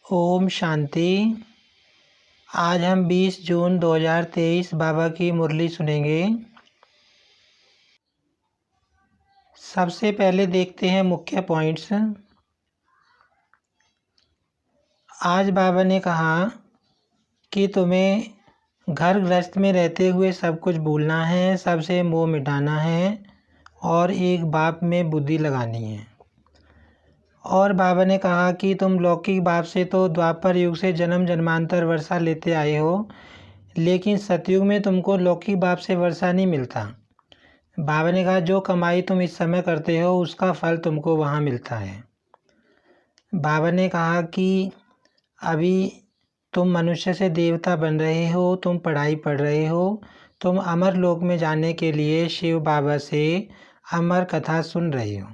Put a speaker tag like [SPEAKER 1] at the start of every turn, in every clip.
[SPEAKER 1] ओम शांति। आज हम 20 जून 2023 बाबा की मुरली सुनेंगे। सबसे पहले देखते हैं मुख्य पॉइंट्स। आज बाबा ने कहा कि तुम्हें घर गृहस्थ में रहते हुए सब कुछ भूलना है, सबसे मोह मिटाना है और एक बाप में बुद्धि लगानी है। और बाबा ने कहा कि तुम लौकिक बाप से तो द्वापर युग से जन्म जन्मांतर वर्षा लेते आए हो, लेकिन सतयुग में तुमको लौकिक बाप से वर्षा नहीं मिलता। बाबा ने कहा जो कमाई तुम इस समय करते हो उसका फल तुमको वहाँ मिलता है। बाबा ने कहा कि अभी तुम मनुष्य से देवता बन रहे हो, तुम पढ़ाई पढ़ रहे हो, तुम अमर लोक में जाने के लिए शिव बाबा से अमर कथा सुन रहे हो।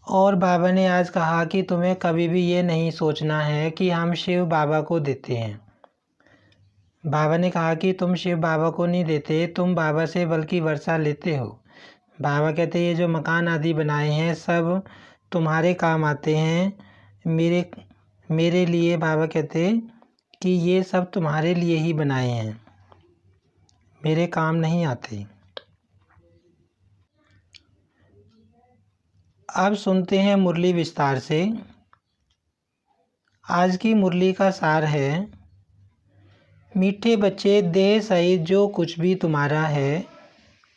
[SPEAKER 1] और बाबा ने आज कहा कि तुम्हें कभी भी ये नहीं सोचना है कि हम शिव बाबा को देते हैं। बाबा ने कहा कि तुम शिव बाबा को नहीं देते, तुम बाबा से बल्कि वर्षा लेते हो। बाबा कहते ये जो मकान आदि बनाए हैं सब तुम्हारे काम आते हैं, मेरे लिए। बाबा कहते कि ये सब तुम्हारे लिए ही बनाए हैं, मेरे काम नहीं आते। अब सुनते हैं मुरली विस्तार से। आज की मुरली का सार है, मीठे बच्चे देह सहित जो कुछ भी तुम्हारा है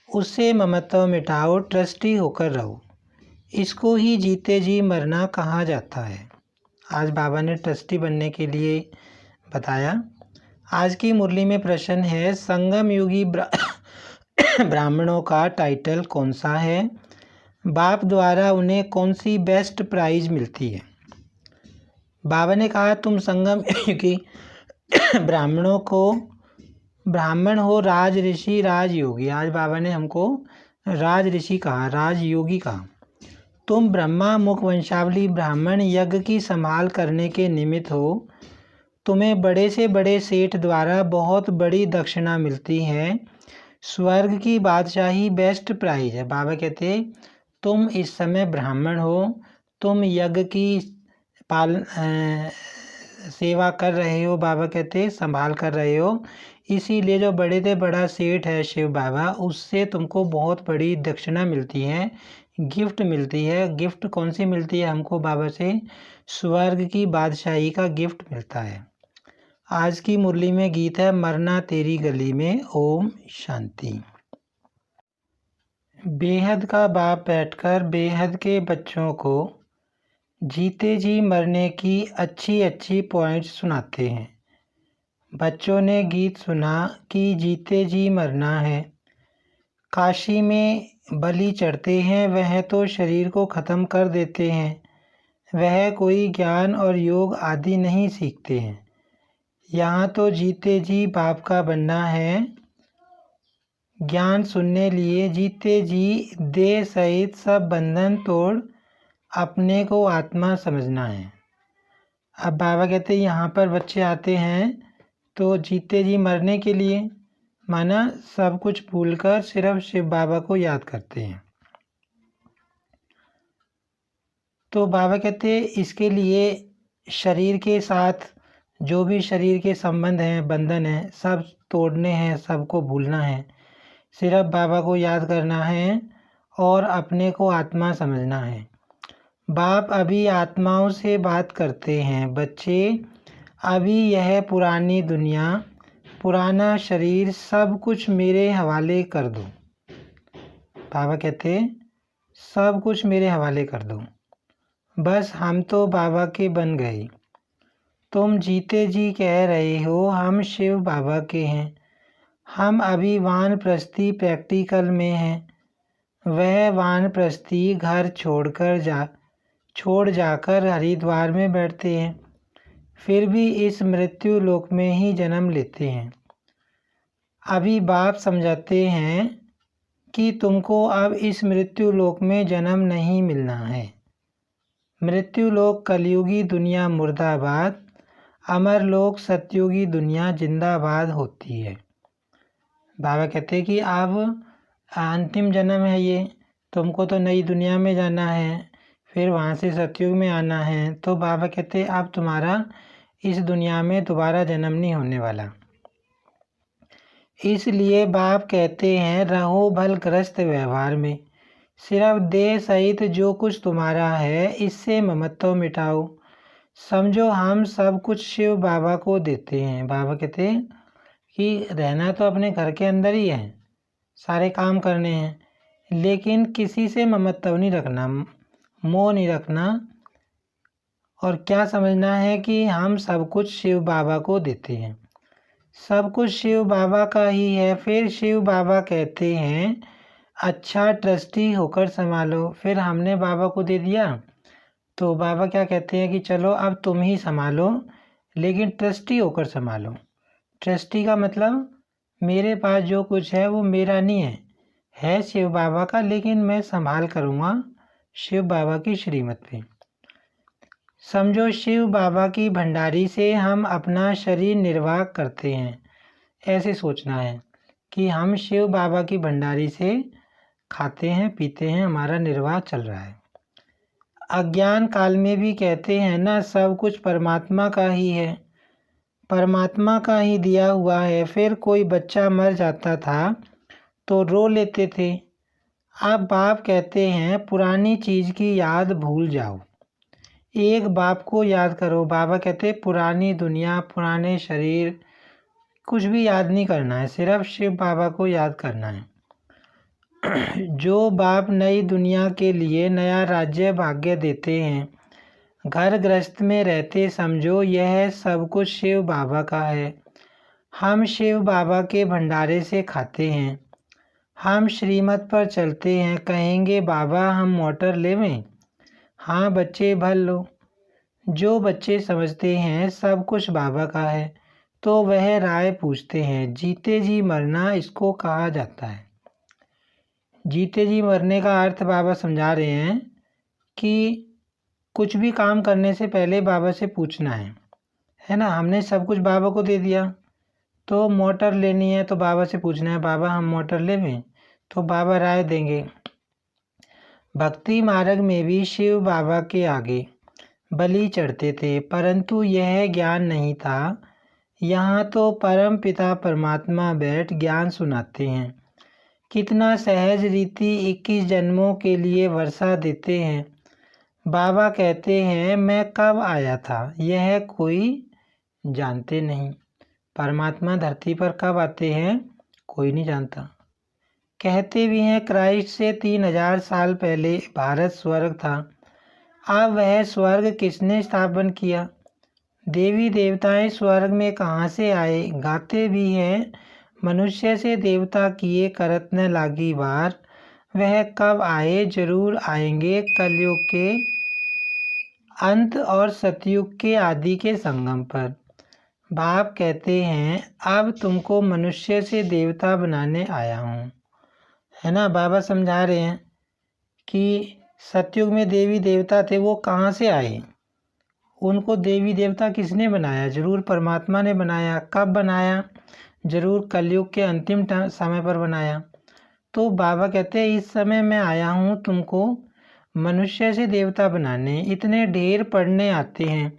[SPEAKER 1] उससे ममत्व मिटाओ, ट्रस्टी होकर रहो। इसको ही जीते जी मरना कहा जाता है। आज बाबा ने ट्रस्टी बनने के लिए बताया। आज की मुरली में प्रश्न है, संगम युगी ब्राह्मणों का टाइटल कौन सा है? बाप द्वारा उन्हें कौन सी बेस्ट प्राइज मिलती है? बाबा ने कहा तुम संगम युगी ब्राह्मणों को ब्राह्मण हो, राज ऋषि राजयोगी। आज बाबा ने हमको राज ऋषि कहा, राजयोगी कहा। तुम ब्रह्मा मुख वंशावली ब्राह्मण यज्ञ की संभाल करने के निमित्त हो। तुम्हें बड़े से बड़े सेठ द्वारा बहुत बड़ी दक्षिणा मिलती है। स्वर्ग की बादशाही बेस्ट प्राइज है। बाबा कहते तुम इस समय ब्राह्मण हो, तुम यज्ञ की सेवा कर रहे हो। बाबा कहते संभाल कर रहे हो, इसीलिए जो बड़े से बड़ा सेठ है शिव बाबा, उससे तुमको बहुत बड़ी दक्षिणा मिलती है, गिफ्ट मिलती है। गिफ्ट कौन सी मिलती है हमको? बाबा से स्वर्ग की बादशाही का गिफ्ट मिलता है। आज की मुरली में गीत है मरना तेरी गली में। ओम शांति। बेहद का बाप बैठकर बेहद के बच्चों को जीते जी मरने की अच्छी अच्छी पॉइंट्स सुनाते हैं। बच्चों ने गीत सुना कि जीते जी मरना है। काशी में बलि चढ़ते हैं, वह तो शरीर को ख़त्म कर देते हैं, वह कोई ज्ञान और योग आदि नहीं सीखते हैं। यहाँ तो जीते जी बाप का बनना है। ज्ञान सुनने लिए जीते जी देह सहित सब बंधन तोड़ अपने को आत्मा समझना है। अब बाबा कहते हैं यहाँ पर बच्चे आते हैं तो जीते जी मरने के लिए, माना सब कुछ भूलकर सिर्फ शिव बाबा को याद करते हैं। तो बाबा कहते इसके लिए शरीर के साथ जो भी शरीर के संबंध हैं, बंधन हैं, सब तोड़ने हैं, सबको भूलना है, सिर्फ बाबा को याद करना है और अपने को आत्मा समझना है। बाप अभी आत्माओं से बात करते हैं, बच्चे अभी यह पुरानी दुनिया, पुराना शरीर सब कुछ मेरे हवाले कर दो। बाबा कहते सब कुछ मेरे हवाले कर दो, बस हम तो बाबा के बन गए। तुम जीते जी कह रहे हो हम शिव बाबा के हैं। हम अभी वानप्रस्थी प्रैक्टिकल में हैं। वह वानप्रस्थी घर छोड़ जाकर हरिद्वार में बैठते हैं, फिर भी इस मृत्यु लोक में ही जन्म लेते हैं। अभी बाप समझाते हैं कि तुमको अब इस मृत्यु लोक में जन्म नहीं मिलना है। मृत्यु लोक कलयुगी दुनिया मुर्दाबाद, अमर लोक सतयुगी दुनिया जिंदाबाद होती है। बाबा कहते कि अब अंतिम जन्म है ये, तुमको तो नई दुनिया में जाना है, फिर वहाँ से सतयुग में आना है। तो बाबा कहते अब तुम्हारा इस दुनिया में दोबारा जन्म नहीं होने वाला। इसलिए बाप कहते हैं रहो भलग्रस्त व्यवहार में, सिर्फ देह सहित जो कुछ तुम्हारा है इससे ममत्व मिटाओ। समझो हम सब कुछ शिव बाबा को देते हैं। बाबा कहते हैं कि रहना तो अपने घर के अंदर ही है, सारे काम करने हैं, लेकिन किसी से ममत्व नहीं रखना, मोह नहीं रखना, और क्या समझना है कि हम सब कुछ शिव बाबा को देते हैं, सब कुछ शिव बाबा का ही है। फिर शिव बाबा कहते हैं अच्छा ट्रस्टी होकर संभालो। फिर हमने बाबा को दे दिया तो बाबा क्या कहते हैं कि चलो अब तुम ही संभालो, लेकिन ट्रस्टी होकर संभालो। ट्रस्टी का मतलब मेरे पास जो कुछ है वो मेरा नहीं है शिव बाबा का, लेकिन मैं संभाल करूँगा शिव बाबा की श्रीमत पे। समझो शिव बाबा की भंडारी से हम अपना शरीर निर्वाह करते हैं, ऐसे सोचना है कि हम शिव बाबा की भंडारी से खाते हैं पीते हैं, हमारा निर्वाह चल रहा है। अज्ञान काल में भी कहते हैं ना सब कुछ परमात्मा का ही है, परमात्मा का ही दिया हुआ है। फिर कोई बच्चा मर जाता था तो रो लेते थे। अब बाप कहते हैं पुरानी चीज़ की याद भूल जाओ, एक बाप को याद करो। बाबा कहते पुरानी दुनिया पुराने शरीर कुछ भी याद नहीं करना है, सिर्फ शिव बाबा को याद करना है। जो बाप नई दुनिया के लिए नया राज्य भाग्य देते हैं, घर गृहस्थ में रहते समझो यह सब कुछ शिव बाबा का है। हम शिव बाबा के भंडारे से खाते हैं, हम श्रीमत पर चलते हैं। कहेंगे बाबा हम मोटर लेवें, हाँ बच्चे भर लो। जो बच्चे समझते हैं सब कुछ बाबा का है तो वह राय पूछते हैं। जीते जी मरना इसको कहा जाता है। जीते जी मरने का अर्थ बाबा समझा रहे हैं कि कुछ भी काम करने से पहले बाबा से पूछना है ना। हमने सब कुछ बाबा को दे दिया, तो मोटर लेनी है तो बाबा से पूछना है बाबा हम मोटर लेवें, तो बाबा राय देंगे। भक्ति मार्ग में भी शिव बाबा के आगे बलि चढ़ते थे, परंतु यह ज्ञान नहीं था। यहाँ तो परम पिता परमात्मा बैठ ज्ञान सुनाते हैं। कितना सहज रीति 21 जन्मों के लिए वर्षा देते हैं। बाबा कहते हैं मैं कब आया था यह कोई जानते नहीं। परमात्मा धरती पर कब आते हैं कोई नहीं जानता। कहते भी हैं क्राइस्ट से 3000 साल पहले भारत स्वर्ग था। अब वह स्वर्ग किसने स्थापन किया? देवी देवताएं स्वर्ग में कहाँ से आए? गाते भी हैं मनुष्य से देवता किए करत न लागी बार। वह कब आए? जरूर आएंगे कलयुग के अंत और सतयुग के आदि के संगम पर। बाप कहते हैं अब तुमको मनुष्य से देवता बनाने आया हूँ, है ना। बाबा समझा रहे हैं कि सतयुग में देवी देवता थे, वो कहाँ से आए? उनको देवी देवता किसने बनाया? जरूर परमात्मा ने बनाया। कब बनाया? जरूर कलयुग के अंतिम समय पर बनाया। तो बाबा कहते हैं इस समय मैं आया हूँ तुमको मनुष्य से देवता बनाने। इतने ढेर पढ़ने आते हैं,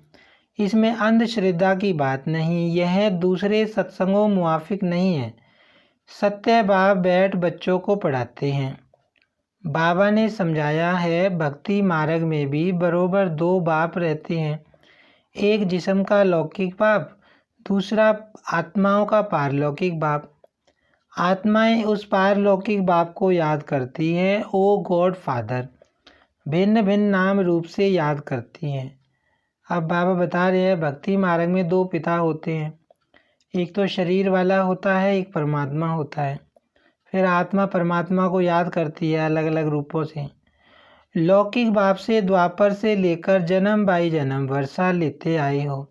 [SPEAKER 1] इसमें अंधश्रद्धा की बात नहीं, यह दूसरे सत्संगों मुआफिक नहीं है। सत्य बाप बैठ बच्चों को पढ़ाते हैं। बाबा ने समझाया है भक्ति मार्ग में भी बरोबर 2 बाप रहते हैं, एक जिस्म का लौकिक बाप, दूसरा आत्माओं का पारलौकिक बाप। आत्माएं उस पारलौकिक बाप को याद करती हैं, ओ गॉड फादर, भिन्न भिन्न नाम रूप से याद करती हैं। अब बाबा बता रहे हैं भक्ति मार्ग में 2 पिता होते हैं, एक तो शरीर वाला होता है, एक परमात्मा होता है। फिर आत्मा परमात्मा को याद करती है अलग अलग रूपों से। लौकिक बाप से द्वापर से लेकर जन्म बाई जन्म वर्षा लेते आए हो,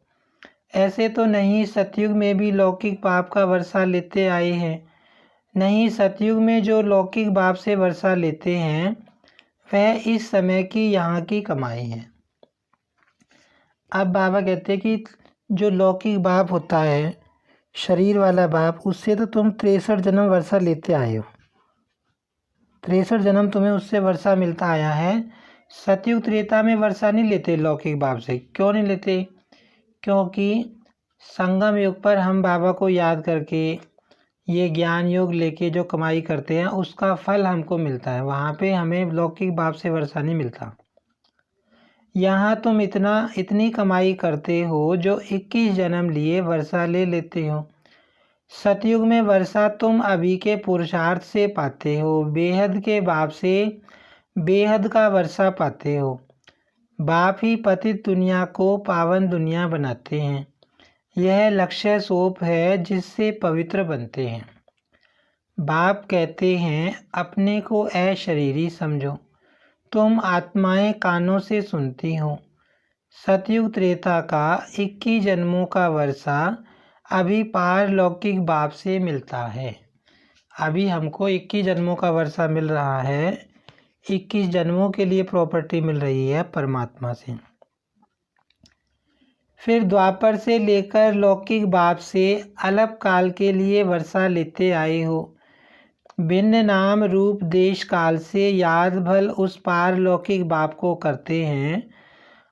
[SPEAKER 1] ऐसे तो नहीं सतयुग में भी लौकिक बाप का वर्षा लेते आए हैं। नहीं, सतयुग में जो लौकिक बाप से वर्षा लेते हैं वह इस समय की यहाँ की कमाई है। अब बाबा कहते हैं कि जो लौकिक बाप होता है शरीर वाला बाप, उससे तो तुम 63 जन्म वर्षा लेते आए हो, 63 जन्म तुम्हें उससे वर्षा मिलता आया है। सतयुग त्रेता में वर्षा नहीं लेते लौकिक बाप से। क्यों नहीं लेते? क्योंकि संगम युग पर हम बाबा को याद करके ये ज्ञान योग लेके जो कमाई करते हैं उसका फल हमको मिलता है। वहाँ पे हमें लौकिक बाप से वर्षा नहीं मिलता। यहाँ तुम इतनी कमाई करते हो जो 21 जन्म लिए वर्षा ले लेते हो। सतयुग में वर्षा तुम अभी के पुरुषार्थ से पाते हो। बेहद के बाप से बेहद का वर्षा पाते हो। बाप ही पतित दुनिया को पावन दुनिया बनाते हैं। यह लक्ष्य सोप है जिससे पवित्र बनते हैं। बाप कहते हैं अपने को अशरीरी समझो। तुम आत्माएं कानों से सुनती हो। सतयुग त्रेता का 21 जन्मों का वर्षा अभी पारलौकिक बाप से मिलता है। अभी हमको 21 जन्मों का वर्षा मिल रहा है। 21 जन्मों के लिए प्रॉपर्टी मिल रही है परमात्मा से। फिर द्वापर से लेकर लौकिक बाप से अलग काल के लिए वर्षा लेते आए हो। भिन्न नाम रूप देश काल से याद भल उस पारलौकिक बाप को करते हैं।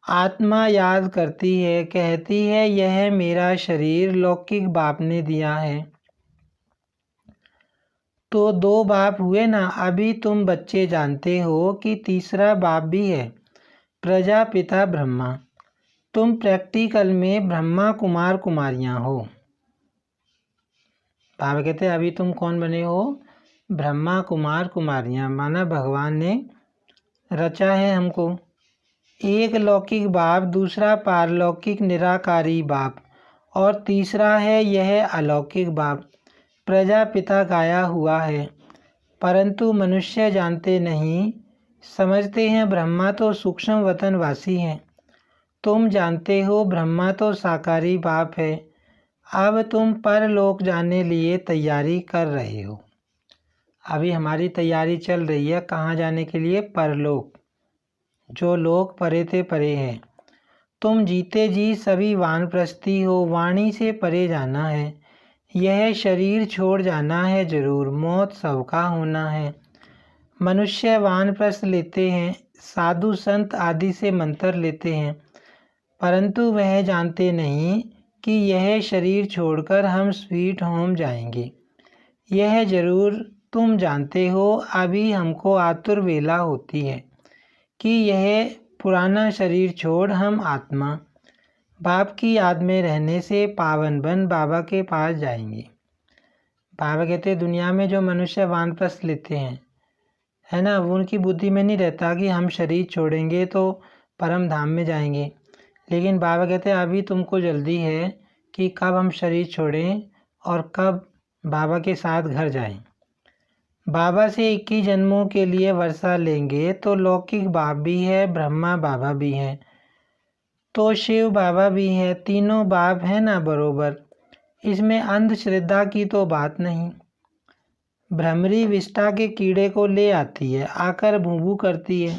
[SPEAKER 1] आत्मा याद करती है, कहती है यह मेरा शरीर लौकिक बाप ने दिया है। तो 2 बाप हुए ना। अभी तुम बच्चे जानते हो कि तीसरा बाप भी है, प्रजापिता ब्रह्मा। तुम प्रैक्टिकल में ब्रह्मा कुमार कुमारियाँ हो। बाबा कहते हैं अभी तुम कौन बने हो? ब्रह्मा कुमार कुमारियाँ, माना भगवान ने रचा है हमको। एक लौकिक बाप, दूसरा पारलौकिक निराकारी बाप और तीसरा है यह अलौकिक बाप प्रजापिता गाया हुआ है। परंतु मनुष्य जानते नहीं, समझते हैं ब्रह्मा तो सूक्ष्म वतनवासी हैं। तुम जानते हो ब्रह्मा तो साकारी बाप है। अब तुम परलोक जाने लिए तैयारी कर रहे हो। अभी हमारी तैयारी चल रही है कहाँ जाने के लिए? परलोक, जो लोग परे ते परे हैं। तुम जीते जी सभी वानप्रस्थी हो। वाणी से परे जाना है। यह शरीर छोड़ जाना है जरूर। मौत सबका होना है। मनुष्य वानप्रस्थ लेते हैं, साधु संत आदि से मंत्र लेते हैं, परंतु वह जानते नहीं कि यह शरीर छोड़कर हम स्वीट होम जाएंगे। यह जरूर तुम जानते हो। अभी हमको आतुर वेला होती है कि यह पुराना शरीर छोड़ हम आत्मा बाप की याद में रहने से पावन बन बाबा के पास जाएंगे। बाबा कहते हैं दुनिया में जो मनुष्य वानप्रस्थ लेते हैं, है ना, वो उनकी बुद्धि में नहीं रहता कि हम शरीर छोड़ेंगे तो परम धाम में जाएंगे। लेकिन बाबा कहते हैं अभी तुमको जल्दी है कि कब हम शरीर छोड़ें और कब बाबा के साथ घर जाएं। बाबा से 21 जन्मों के लिए वर्षा लेंगे तो लौकिक बाप भी है, ब्रह्मा बाबा भी है, तो शिव बाबा भी है। तीनों बाप है ना बरोबर। इसमें अंधश्रद्धा की तो बात नहीं। भ्रमरी विष्ठा के कीड़े को ले आती है, आकर भूभू करती है।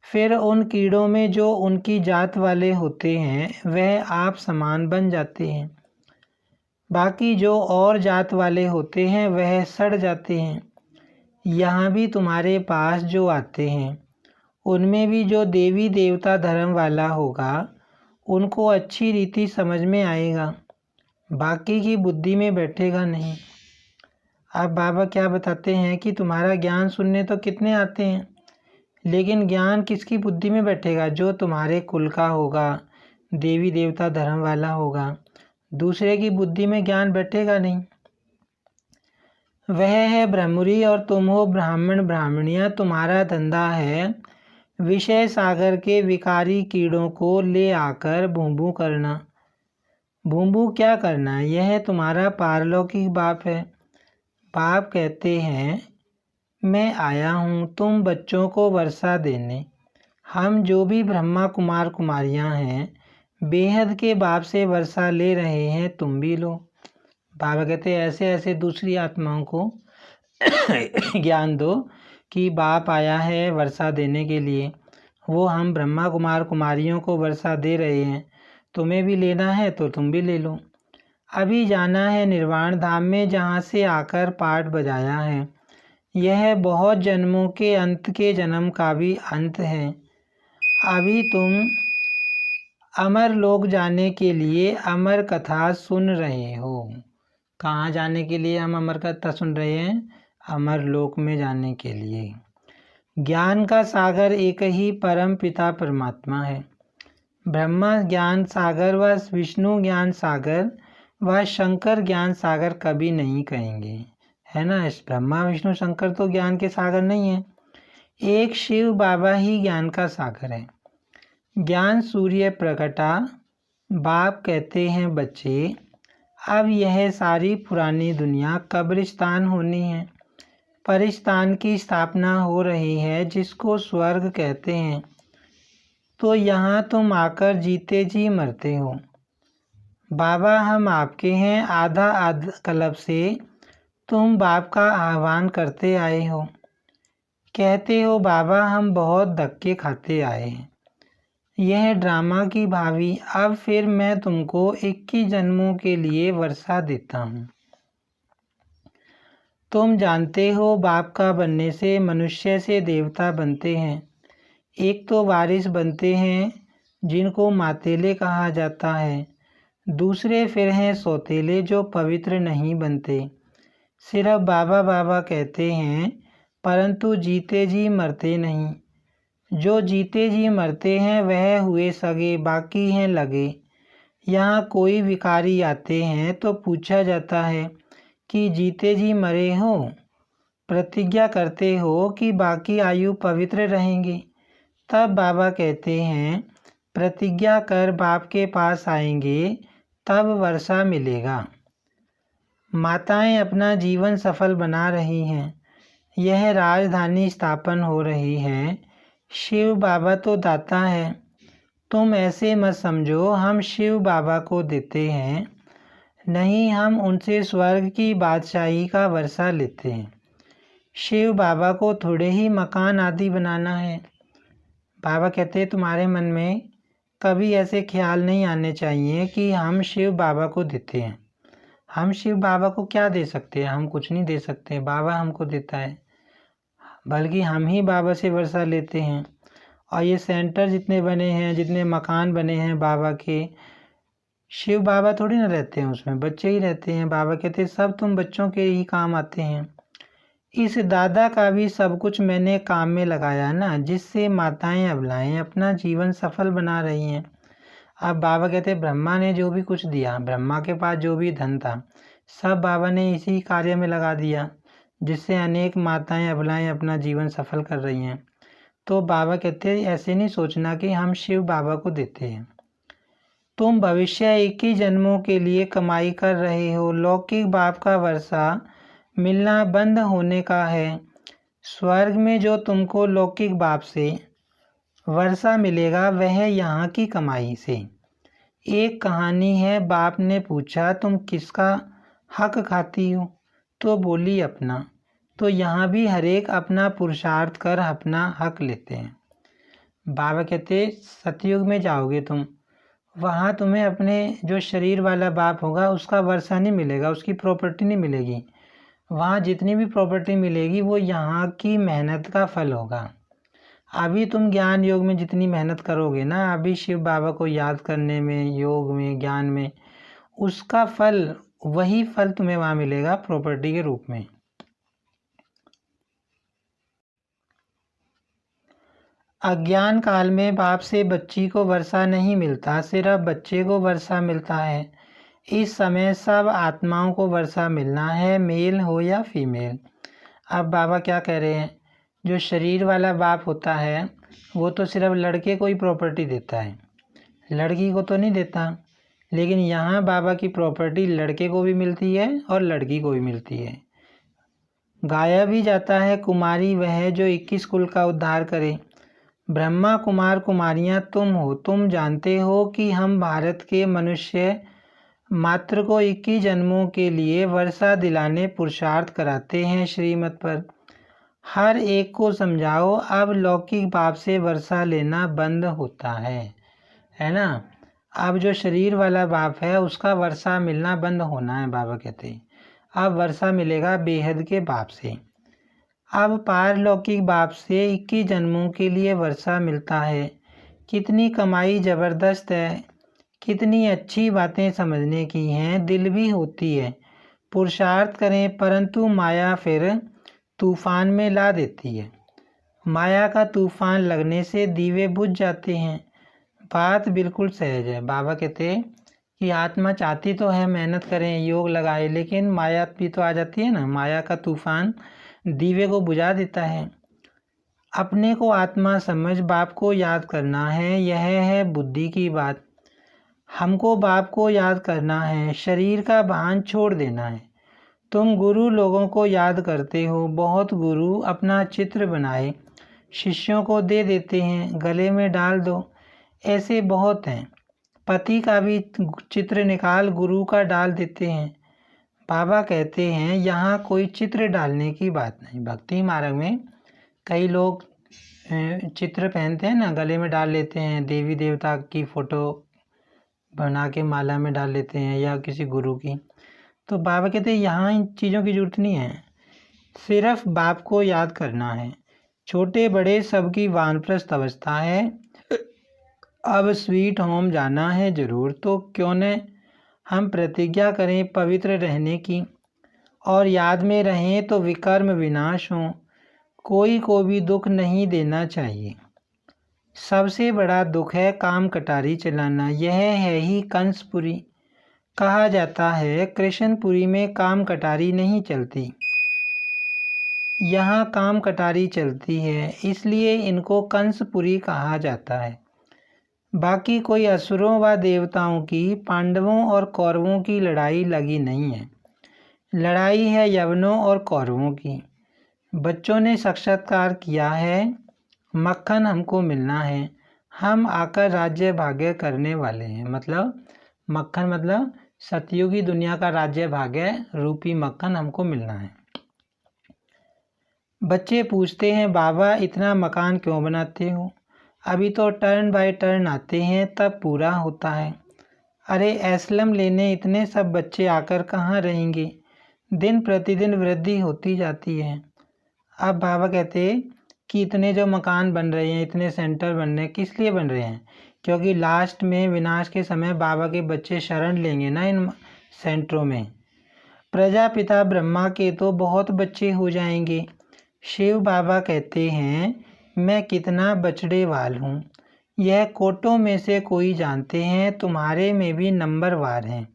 [SPEAKER 1] फिर उन कीड़ों में जो उनकी जात वाले होते हैं वह आप समान बन जाते हैं। बाकी जो और जात वाले होते हैं वह सड़ जाते हैं। यहाँ भी तुम्हारे पास जो आते हैं उनमें भी जो देवी देवता धर्म वाला होगा उनको अच्छी रीति समझ में आएगा, बाकी की बुद्धि में बैठेगा नहीं। अब बाबा क्या बताते हैं कि तुम्हारा ज्ञान सुनने तो कितने आते हैं, लेकिन ज्ञान किसकी बुद्धि में बैठेगा? जो तुम्हारे कुल का होगा, देवी देवता धर्म वाला होगा। दूसरे की बुद्धि में ज्ञान बैठेगा नहीं। वह है ब्रह्मरी और तुम हो ब्राह्मण ब्राह्मणियाँ। तुम्हारा धंधा है विषय सागर के विकारी कीड़ों को ले आकर भूभू करना। भूभू क्या करना? यह तुम्हारा पारलौकिक बाप है। बाप कहते हैं मैं आया हूँ तुम बच्चों को वर्षा देने। हम जो भी ब्रह्मा कुमार कुमारियाँ हैं बेहद के बाप से वर्षा ले रहे हैं, तुम भी लो। बाबा कहते हैं ऐसे ऐसे दूसरी आत्माओं को ज्ञान दो कि बाप आया है वर्षा देने के लिए। वो हम ब्रह्मा कुमार कुमारियों को वर्षा दे रहे हैं, तुम्हें भी लेना है तो तुम भी ले लो। अभी जाना है निर्वाण धाम में जहाँ से आकर पाठ बजाया है। यह बहुत जन्मों के अंत के जन्म का भी अंत है। अभी तुम अमर लोक जाने के लिए अमर कथा सुन रहे हो। कहाँ जाने के लिए हम अमर कथा सुन रहे हैं? अमर लोक में जाने के लिए। ज्ञान का सागर एक ही परम पिता परमात्मा है। ब्रह्मा ज्ञान सागर व विष्णु ज्ञान सागर व शंकर ज्ञान सागर कभी नहीं कहेंगे, है ना। इस ब्रह्मा विष्णु शंकर तो ज्ञान के सागर नहीं है, एक शिव बाबा ही ज्ञान का सागर है। ज्ञान सूर्य प्रकटा, बाप कहते हैं बच्चे, अब यह सारी पुरानी दुनिया कब्रिस्तान होनी है। परिस्तान की स्थापना हो रही है जिसको स्वर्ग कहते हैं। तो यहाँ तुम आकर जीते जी मरते हो। बाबा हम आपके हैं, आधा कल्प से तुम बाप का आह्वान करते आए हो। कहते हो बाबा हम बहुत धक्के खाते आए हैं। यह ड्रामा की भावी, अब फिर मैं तुमको 21 जन्मों के लिए वर्षा देता हूँ। तुम जानते हो बाप का बनने से मनुष्य से देवता बनते हैं। एक तो वारिस बनते हैं जिनको मातेले कहा जाता है, दूसरे फिर हैं सौतेले जो पवित्र नहीं बनते, सिर्फ बाबा बाबा कहते हैं परंतु जीते जी मरते नहीं। जो जीते जी मरते हैं वह हुए सगे, बाकी हैं लगे। यहाँ कोई भिखारी आते हैं तो पूछा जाता है कि जीते जी मरे हो, प्रतिज्ञा करते हो कि बाकी आयु पवित्र रहेंगे। तब बाबा कहते हैं प्रतिज्ञा कर बाप के पास आएंगे तब वर्षा मिलेगा। माताएं अपना जीवन सफल बना रही हैं। यह राजधानी स्थापन हो रही है। शिव बाबा तो दाता है। तुम ऐसे मत समझो हम शिव बाबा को देते हैं, नहीं, हम उनसे स्वर्ग की बादशाही का वर्षा लेते हैं। शिव बाबा को थोड़े ही मकान आदि बनाना है। बाबा कहते तुम्हारे मन में कभी ऐसे ख्याल नहीं आने चाहिए कि हम शिव बाबा को देते हैं। हम शिव बाबा को क्या दे सकते हैं? हम कुछ नहीं दे सकते, बाबा हमको देता है, बल्कि हम ही बाबा से वर्षा लेते हैं। और ये सेंटर जितने बने हैं, जितने मकान बने हैं बाबा के, शिव बाबा थोड़ी ना रहते हैं उसमें, बच्चे ही रहते हैं। बाबा कहते सब तुम बच्चों के ही काम आते हैं। इस दादा का भी सब कुछ मैंने काम में लगाया ना, जिससे माताएं अबलाएं अपना जीवन सफल बना रही हैं। अब बाबा कहते ब्रह्मा ने जो भी कुछ दिया, ब्रह्मा के पास जो भी धन था, सब बाबा ने इसी कार्य में लगा दिया, जिससे अनेक माताएं अबलाएं अपना जीवन सफल कर रही हैं। तो बाबा कहते ऐसे नहीं सोचना कि हम शिव बाबा को देते हैं। तुम भविष्य 21 जन्मों के लिए कमाई कर रहे हो। लौकिक बाप का वर्षा मिलना बंद होने का है। स्वर्ग में जो तुमको लौकिक बाप से वर्षा मिलेगा वह यहाँ की कमाई से। एक कहानी है, बाप ने पूछा तुम किसका हक खाती हो? तो बोली अपना। तो यहाँ भी हर एक अपना पुरुषार्थ कर अपना हक लेते हैं। बाबा कहते सतयुग में जाओगे तुम, वहाँ तुम्हें अपने जो शरीर वाला बाप होगा उसका वर्षा नहीं मिलेगा, उसकी प्रॉपर्टी नहीं मिलेगी। वहाँ जितनी भी प्रॉपर्टी मिलेगी वो यहाँ की मेहनत का फल होगा। अभी तुम ज्ञान योग में जितनी मेहनत करोगे ना, अभी शिव बाबा को याद करने में, योग में, ज्ञान में, उसका फल, वही फल तुम्हें वहाँ मिलेगा प्रॉपर्टी के रूप में। अज्ञान काल में बाप से बच्ची को वर्षा नहीं मिलता, सिर्फ बच्चे को वर्षा मिलता है। इस समय सब आत्माओं को वर्षा मिलना है, मेल हो या फीमेल। अब बाबा क्या कह रहे हैं, जो शरीर वाला बाप होता है वो तो सिर्फ लड़के को ही प्रॉपर्टी देता है, लड़की को तो नहीं देता। लेकिन यहाँ बाबा की प्रॉपर्टी लड़के को भी मिलती है और लड़की को भी मिलती है। गाया भी जाता है कुमारी वह जो 21 कुल का उद्धार करे। ब्रह्मा कुमार कुमारियाँ तुम हो। तुम जानते हो कि हम भारत के मनुष्य मात्र को 21 जन्मों के लिए वर्षा दिलाने पुरुषार्थ कराते हैं श्रीमत पर। हर एक को समझाओ अब लौकिक बाप से वर्षा लेना बंद होता है ना। अब जो शरीर वाला बाप है उसका वर्षा मिलना बंद होना है। बाबा कहते हैं अब वर्षा मिलेगा बेहद के बाप से। अब पारलौकिक बाप से 21 जन्मों के लिए वर्षा मिलता है। कितनी कमाई ज़बरदस्त है, कितनी अच्छी बातें समझने की हैं, दिल भी होती है। पुरुषार्थ करें परंतु माया फिर तूफान में ला देती है। माया का तूफान लगने से दीवे बुझ जाते हैं। बात बिल्कुल सहज है। बाबा कहते हैं कि आत्मा चाहती तो है मेहनत करें, योग लगाए, लेकिन माया भी तो आ जाती है ना। माया का तूफान दीवे को बुझा देता है। अपने को आत्मा समझ बाप को याद करना है, यह है बुद्धि की बात। हमको बाप को याद करना है, शरीर का भान छोड़ देना है। तुम गुरु लोगों को याद करते हो, बहुत गुरु अपना चित्र बनाए शिष्यों को दे देते हैं, गले में डाल दो। ऐसे बहुत हैं। पति का भी चित्र निकाल गुरु का डाल देते हैं। बाबा कहते हैं यहाँ कोई चित्र डालने की बात नहीं। भक्ति मार्ग में कई लोग चित्र पहनते हैं ना, गले में डाल लेते हैं, देवी देवता की फ़ोटो बना के माला में डाल लेते हैं या किसी गुरु की। तो बाबा कहते हैं यहाँ इन चीज़ों की ज़रूरत नहीं है, सिर्फ बाप को याद करना है। छोटे बड़े सबकी वानप्रस्थ अवस्था है। अब स्वीट होम जाना है ज़रूर, तो क्यों न हम प्रतिज्ञा करें पवित्र रहने की, और याद में रहें तो विकर्म विनाश हो। कोई को भी दुख नहीं देना चाहिए। सबसे बड़ा दुख है काम कटारी चलाना। यह है ही कंसपुरी। कहा जाता है कृष्णपुरी में काम कटारी नहीं चलती, यहाँ काम कटारी चलती है, इसलिए इनको कंसपुरी कहा जाता है। बाकी कोई असुरों व देवताओं की, पांडवों और कौरवों की लड़ाई लगी नहीं है। लड़ाई है यवनों और कौरवों की। बच्चों ने साक्षात्कार किया है, मक्खन हमको मिलना है, हम आकर राज्य भाग्य करने वाले हैं। मतलब मक्खन मतलब सतयुगी दुनिया का राज्य भाग्य रूपी मक्खन हमको मिलना है। बच्चे पूछते हैं बाबा इतना मकान क्यों बनाते हो, अभी तो टर्न बाय टर्न आते हैं तब पूरा होता है। अरे एस्लम लेने इतने सब बच्चे आकर कहाँ रहेंगे, दिन प्रतिदिन वृद्धि होती जाती है। अब बाबा कहते कि इतने जो मकान बन रहे हैं, इतने सेंटर बन रहे हैं, किस लिए बन रहे हैं? क्योंकि लास्ट में विनाश के समय बाबा के बच्चे शरण लेंगे ना इन सेंटरों में। प्रजापिता ब्रह्मा के तो बहुत बच्चे हो जाएंगे। शिव बाबा कहते हैं मैं कितना बछड़ेवाल हूँ, यह कोटों में से कोई जानते हैं, तुम्हारे में भी नंबरवार हैं।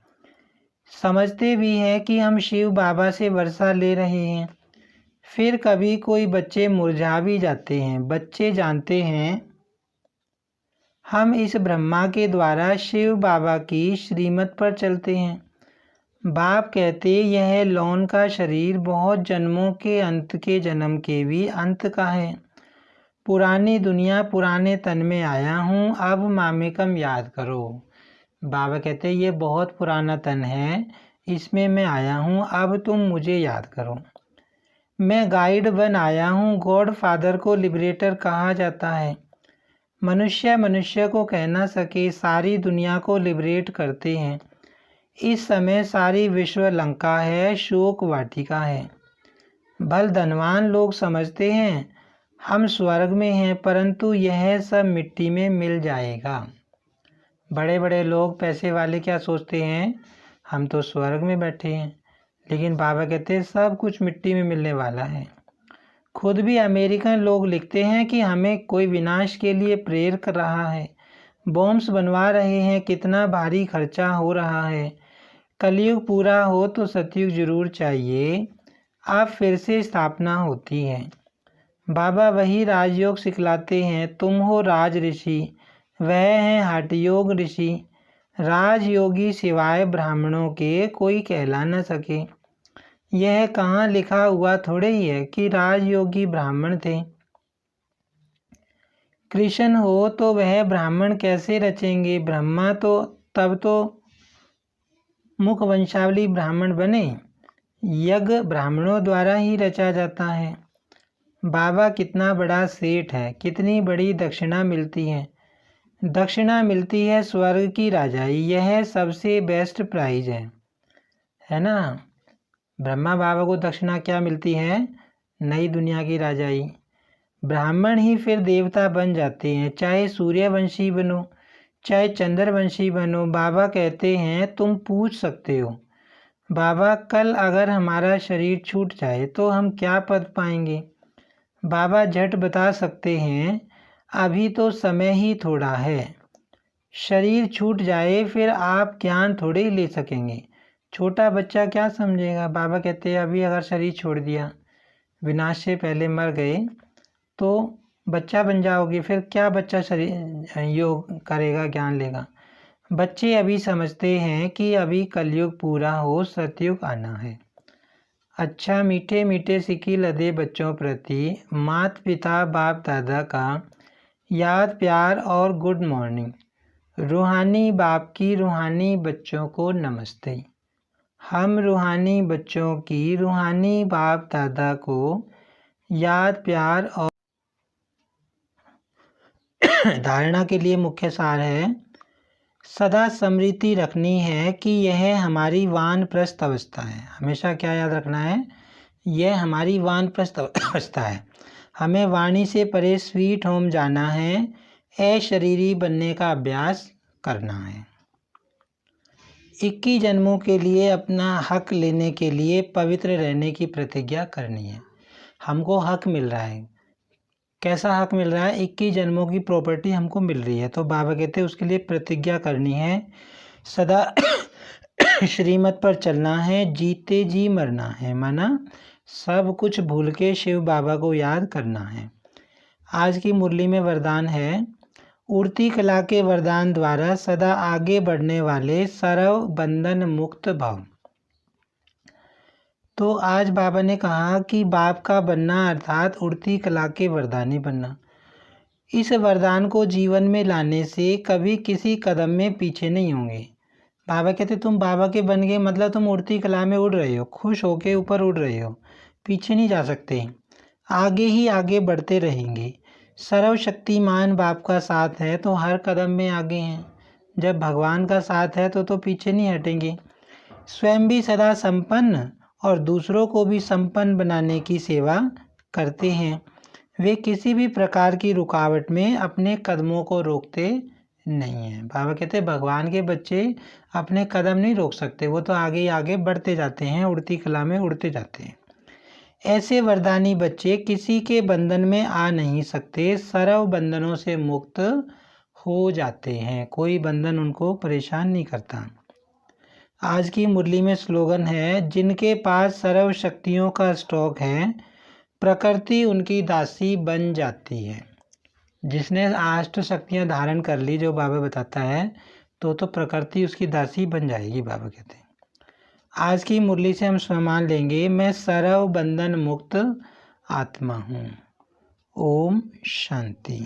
[SPEAKER 1] समझते भी हैं कि हम शिव बाबा से वर्षा ले रहे हैं। फिर कभी कोई बच्चे मुरझा भी जाते हैं। बच्चे जानते हैं हम इस ब्रह्मा के द्वारा शिव बाबा की श्रीमत पर चलते हैं। बाप कहते यह लौन का शरीर बहुत जन्मों के अंत के जन्म के भी अंत का है। पुरानी दुनिया पुराने तन में आया हूँ, अब मामेकम याद करो। बाबा कहते ये बहुत पुराना तन है, इसमें मैं आया हूँ, अब तुम मुझे याद करो। मैं गाइड बन आया हूँ। गॉड फादर को लिबरेटर कहा जाता है। मनुष्य मनुष्य को कह ना सके, सारी दुनिया को लिबरेट करते हैं। इस समय सारी विश्व लंका है, शोक वाटिका है। भल धनवान लोग समझते हैं हम स्वर्ग में हैं, परंतु यह सब मिट्टी में मिल जाएगा। बड़े बड़े लोग पैसे वाले क्या सोचते हैं, हम तो स्वर्ग में बैठे हैं, लेकिन बाबा कहते हैं सब कुछ मिट्टी में मिलने वाला है। खुद भी अमेरिकन लोग लिखते हैं कि हमें कोई विनाश के लिए प्रेर कर रहा है, बॉम्ब्स बनवा रहे हैं, कितना भारी खर्चा हो रहा है। कलयुग पूरा हो तो सतयुग जरूर चाहिए, अब फिर से स्थापना होती है। बाबा वही राजयोग सिखलाते हैं, तुम हो राज ऋषि, वह हैं हठयोग ऋषि। राजयोगी सिवाय ब्राह्मणों के कोई कहला न सके। यह कहाँ लिखा हुआ थोड़े ही है कि राजयोगी ब्राह्मण थे। कृष्ण हो तो वह ब्राह्मण कैसे रचेंगे, ब्रह्मा तो तब तो मुख वंशावली ब्राह्मण बने। यज्ञ ब्राह्मणों द्वारा ही रचा जाता है। बाबा कितना बड़ा सेठ है, कितनी बड़ी दक्षिणा मिलती है। दक्षिणा मिलती है स्वर्ग की राजाई, यह सबसे बेस्ट प्राइज है ना। ब्रह्मा बाबा को दक्षिणा क्या मिलती है, नई दुनिया की राजाई। ब्राह्मण ही फिर देवता बन जाते हैं, चाहे सूर्यवंशी बनो चाहे चंद्रवंशी बनो। बाबा कहते हैं तुम पूछ सकते हो, बाबा कल अगर हमारा शरीर छूट जाए तो हम क्या पद पाएंगे। बाबा झट बता सकते हैं, अभी तो समय ही थोड़ा है। शरीर छूट जाए फिर आप ज्ञान थोड़े ही ले सकेंगे। छोटा बच्चा क्या समझेगा। बाबा कहते हैं अभी अगर शरीर छोड़ दिया, विनाश से पहले मर गए तो बच्चा बन जाओगे, फिर क्या बच्चा शरीर योग करेगा, ज्ञान लेगा। बच्चे अभी समझते हैं कि अभी कलयुग पूरा हो, सतयुग आना है। अच्छा मीठे मीठे सिक्की लदे बच्चों प्रति माता पिता बाप दादा का याद प्यार और गुड मॉर्निंग। रूहानी बाप की रूहानी बच्चों को नमस्ते। हम रूहानी बच्चों की रूहानी बाप दादा को याद प्यार और धारणा के लिए मुख्य सार है, सदा स्मृति रखनी है कि यह हमारी वानप्रस्थ अवस्था है। हमेशा क्या याद रखना है, यह हमारी वानप्रस्थ अवस्था है। हमें वाणी से परे स्वीट होम जाना है, अशरीरी बनने का अभ्यास करना है। 21 जन्मों के लिए अपना हक लेने के लिए पवित्र रहने की प्रतिज्ञा करनी है। हमको हक मिल रहा है, कैसा हक मिल रहा है, 21 जन्मों की प्रॉपर्टी हमको मिल रही है। तो बाबा कहते हैं उसके लिए प्रतिज्ञा करनी है, सदा श्रीमत पर चलना है, जीते जी मरना है, माना सब कुछ भूल के शिव बाबा को याद करना है। आज की मुरली में वरदान है, उड़ती कला के वरदान द्वारा सदा आगे बढ़ने वाले सर्व बंधन मुक्त भव। तो आज बाबा ने कहा कि बाप का बनना अर्थात उड़ती कला के वरदानी बनना। इस वरदान को जीवन में लाने से कभी किसी कदम में पीछे नहीं होंगे। बाबा कहते तुम बाबा के बन गए मतलब तुम उड़ती कला में उड़ रहे हो, खुश होके ऊपर उड़ रहे हो, पीछे नहीं जा सकते, आगे ही आगे बढ़ते रहेंगे। सर्वशक्तिमान बाप का साथ है तो हर कदम में आगे हैं। जब भगवान का साथ है तो पीछे नहीं हटेंगे। स्वयं भी सदा संपन्न और दूसरों को भी संपन्न बनाने की सेवा करते हैं। वे किसी भी प्रकार की रुकावट में अपने कदमों को रोकते नहीं हैं। बाबा कहते हैं भगवान के बच्चे अपने कदम नहीं रोक सकते, वो तो आगे ही आगे बढ़ते जाते हैं, उड़ती कला में उड़ते जाते हैं। ऐसे वरदानी बच्चे किसी के बंधन में आ नहीं सकते, सर्व बंधनों से मुक्त हो जाते हैं, कोई बंधन उनको परेशान नहीं करता। आज की मुरली में स्लोगन है, जिनके पास सर्व शक्तियों का स्टॉक है प्रकृति उनकी दासी बन जाती है। जिसने 8 शक्तियाँ धारण कर ली, जो बाबा बताता है, तो प्रकृति उसकी दासी बन जाएगी। बाबा कहते हैं आज की मुरली से हम सम्मान लेंगे, मैं सर्व बंधन मुक्त आत्मा हूँ। ओम शांति।